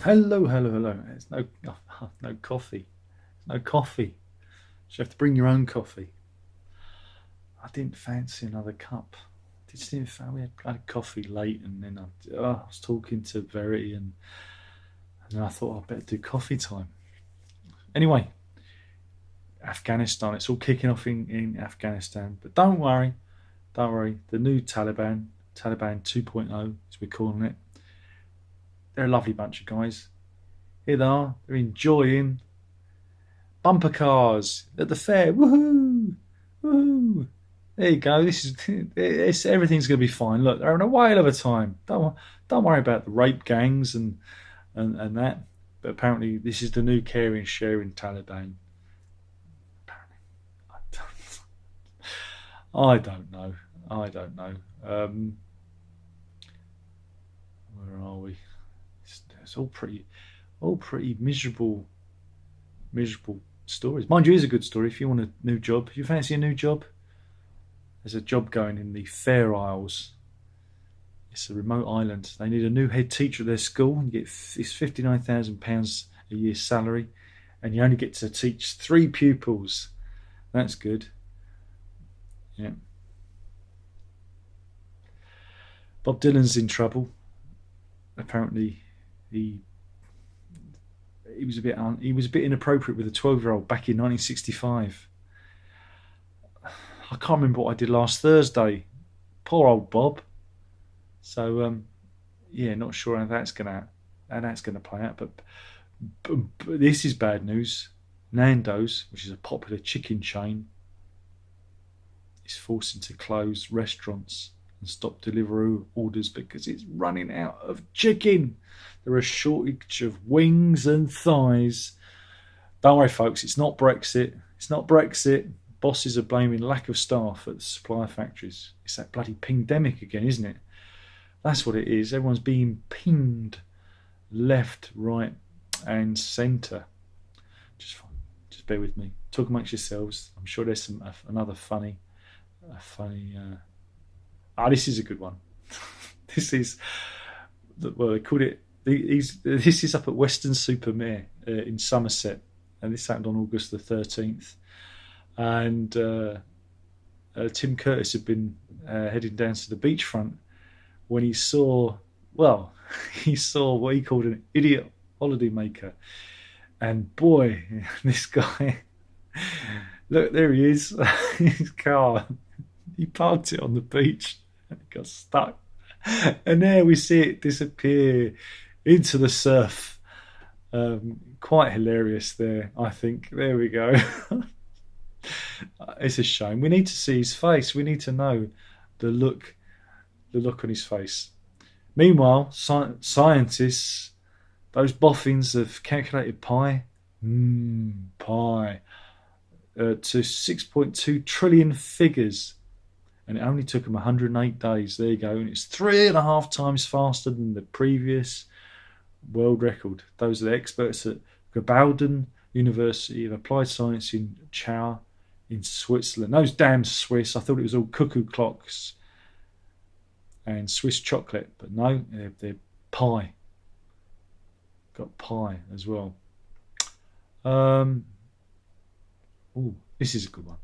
Hello, hello, hello. It's no coffee. No coffee. You have to bring your own coffee. I didn't fancy another cup. Just didn't fancy. We had coffee late, and then I was talking to Verity, and I thought I'd better do coffee time. Anyway, Afghanistan. It's all kicking off in Afghanistan, but don't worry. The new Taliban 2.0, as we're calling it, they're a lovely bunch of guys. Here they are. They're enjoying bumper cars at the fair. Woohoo! Woohoo! There you go. Everything's going to be fine. Look, they're having a whale of a time. Don't worry about the rape gangs and that. But apparently, this is the new caring, sharing Taliban. Apparently, I don't know. I don't know. Where are we? It's all pretty miserable stories. Mind you, it is a good story. If you want a new job, if you fancy a new job, there's a job going in the Fair Isles. It's a remote island. They need a new head teacher at their school. You get it's £59,000 a year salary, and you only get to teach 3 pupils. That's good. Yeah. Bob Dylan's in trouble. Apparently, he was a bit inappropriate with a 12-year-old back in 1965. I can't remember what I did last Thursday. Poor old Bob. So yeah, not sure how that's gonna play out. But this is bad news. Nando's, which is a popular chicken chain, is forcing to close restaurants and stop delivery orders because it's running out of chicken. There are a shortage of wings and thighs. Don't worry, folks. It's not Brexit. It's not Brexit. Bosses are blaming lack of staff at the supplier factories. It's that bloody pingdemic again, isn't it? That's what it is. Everyone's being pinged left, right, and centre. Just bear with me. Talk amongst yourselves. I'm sure there's another funny. This is a good one. This is they called it. This is up at Weston-super-Mare in Somerset, and this happened on August the 13th. And Tim Curtis had been heading down to the beachfront when he saw what he called an idiot holidaymaker. And boy, this guy, look, there he is, his car. He parked it on the beach and it got stuck. And there we see it disappear into the surf. Quite hilarious there, I think. There we go. It's a shame. We need to see his face. We need to know the look on his face. Meanwhile, scientists, those boffins have calculated pi to 6.2 trillion figures, and it only took them 108 days. There you go, and it's 3.5 times faster than the previous world record. Those are the experts at Gabauden University of Applied Science in Chao in Switzerland. Those damn Swiss. I thought it was all cuckoo clocks and Swiss chocolate, but no, they're pie. Got pie as well. This is a good one.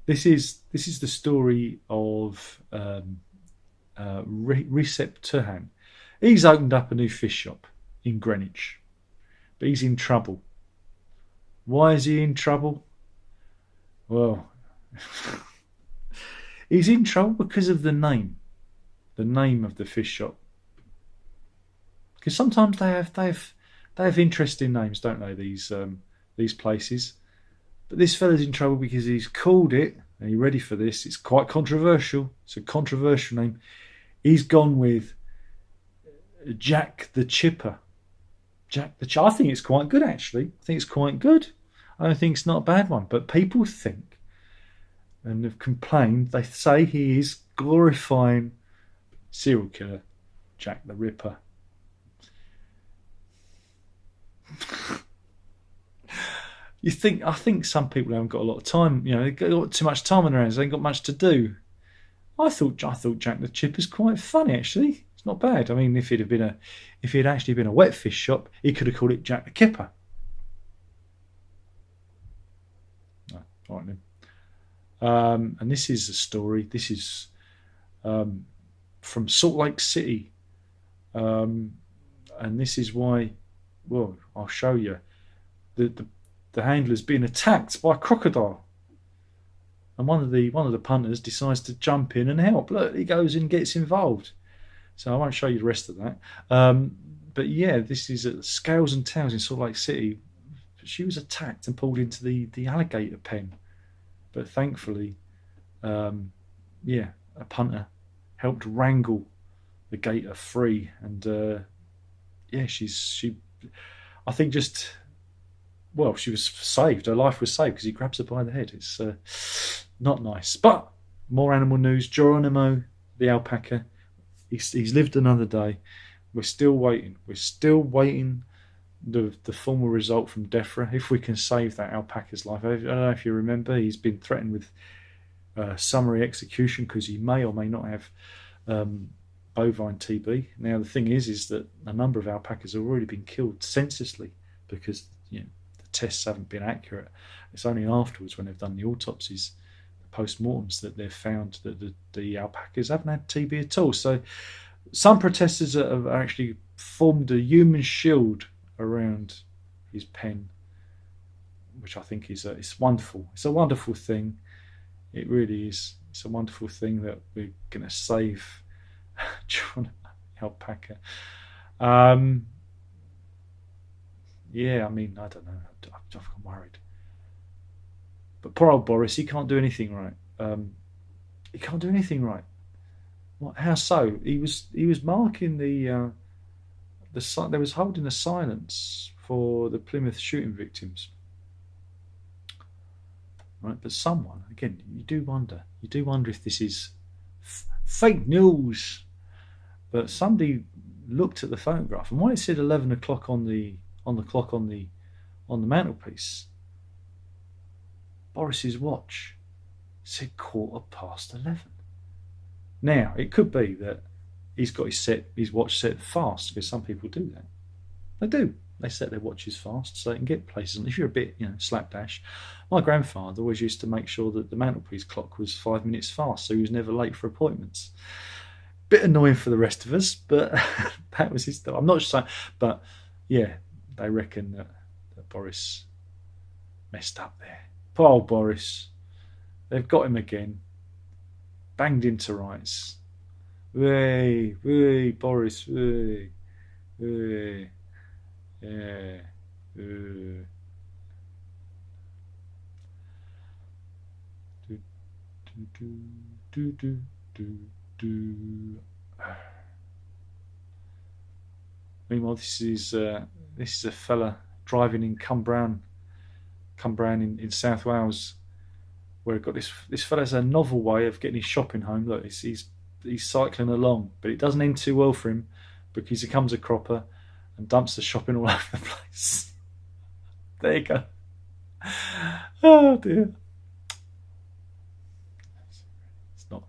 This is the story of Recep Turhan. He's opened up a new fish shop in Greenwich, but he's in trouble. Why is he in trouble? Well, he's in trouble because of the name of the fish shop. Because sometimes they have interesting names, don't they? These places. But this fella's in trouble because he's called it. Are you ready for this? It's quite controversial. It's a controversial name. He's gone with Jack the Chipper. I think it's quite good, actually. I think it's quite good. I don't think it's not a bad one. But people think and have complained. They say he is glorifying serial killer Jack the Ripper. I think some people haven't got a lot of time. They've got too much time on their hands. They ain't got much to do. I thought Jack the Chipper's quite funny, actually. It's not bad. I mean, if it had actually been a wet fish shop, he could have called it Jack the Kipper. No, all right then. And this is a story. This is from Salt Lake City, and this is why. Well, I'll show you. The handler's being attacked by a crocodile, and one of the punters decides to jump in and help. Look, he goes and gets involved. So I won't show you the rest of that. But yeah, this is at Scales and Towers in Salt Lake City. She was attacked and pulled into the alligator pen, but thankfully, a punter helped wrangle the gator free, and she, I think she was saved. Her life was saved because he grabs her by the head. It's not nice. But more animal news. Geronimo, the alpaca, he's lived another day. We're still waiting. The formal result from DEFRA, if we can save that alpaca's life. I don't know if you remember, he's been threatened with summary execution because he may or may not have bovine TB. Now the thing is that a number of alpacas have already been killed senselessly because the tests haven't been accurate. It's only afterwards, when they've done the autopsies, the post-mortems, that they've found that the alpacas haven't had TB at all. So some protesters have actually formed a human shield around his pen, which I think it's wonderful. It's a wonderful thing. It really is. It's a wonderful thing that we're going to save John alpaca. Yeah, I mean, I don't know. I'm worried. But poor old Boris, he can't do anything right. He can't do anything right. What? How so? He was marking they was holding a silence for the Plymouth shooting victims. Right, but someone, again, you do wonder if this is fake news. But somebody looked at the photograph, and when it said 11 o'clock on the clock on the mantelpiece, Boris's watch said 11:15. Now it could be that he's got his watch set fast, because some people do that. They do. They set their watches fast so they can get places. And if you're a bit, slapdash, my grandfather always used to make sure that the mantelpiece clock was 5 minutes fast, so he was never late for appointments. Bit annoying for the rest of us, but that was his stuff. I'm not saying, but yeah, they reckon that Boris messed up there. Poor old Boris. They've got him again. Banged him to rights. Way, Boris, way. Yeah. Meanwhile, this is a fella driving in Cumbraon in South Wales, where got this fella has a novel way of getting his shopping home. Look, he's cycling along, but it doesn't end too well for him, because he comes a cropper and dumps the shopping all over the place. There you go. Oh dear. It's not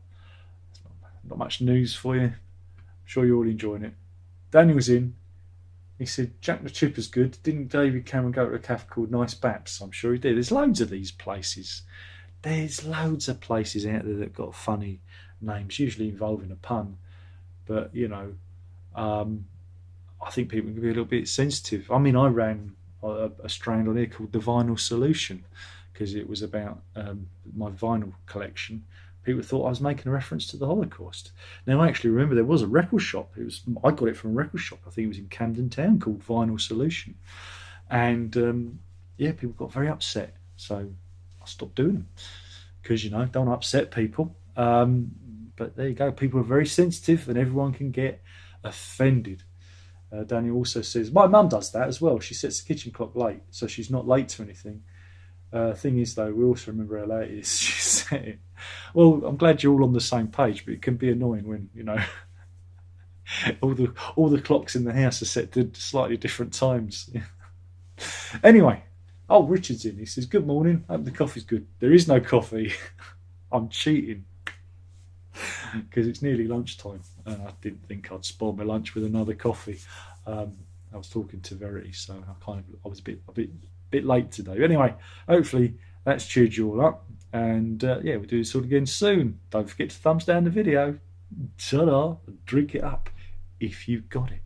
much news for you. I'm sure you're all enjoying it. Daniel's in. He said Jack the Chipper's good. Didn't David Cameron go to a cafe called Nice Baps? I'm sure he did. There's loads of these places. There's loads of places out there that got funny names, usually involving a pun. But I think people can be a little bit sensitive. I mean, I ran a strand on here called The Vinyl Solution, because it was about my vinyl collection. People thought I was making a reference to the Holocaust. Now, I actually remember there was a record shop. I got it from a record shop. I think it was in Camden Town, called Vinyl Solution. And people got very upset. So I stopped doing them, because, don't upset people. But there you go. People are very sensitive, and everyone can get offended. Daniel also says, my mum does that as well. She sets the kitchen clock late, so she's not late to anything. Thing is, though, we also remember how late it is. She set it. Well, I'm glad you're all on the same page, but it can be annoying when, all the clocks in the house are set to slightly different times. Anyway, Richard's in. He says, good morning. Hope the coffee's good. There is no coffee. I'm cheating. because it's nearly lunchtime, and I didn't think I'd spoil my lunch with another coffee. I was talking to Verity, so I was a bit late today. But anyway, hopefully that's cheered you all up, and yeah, we'll do this all again soon. Don't forget to thumbs down the video. Ta-da! Drink it up if you've got it.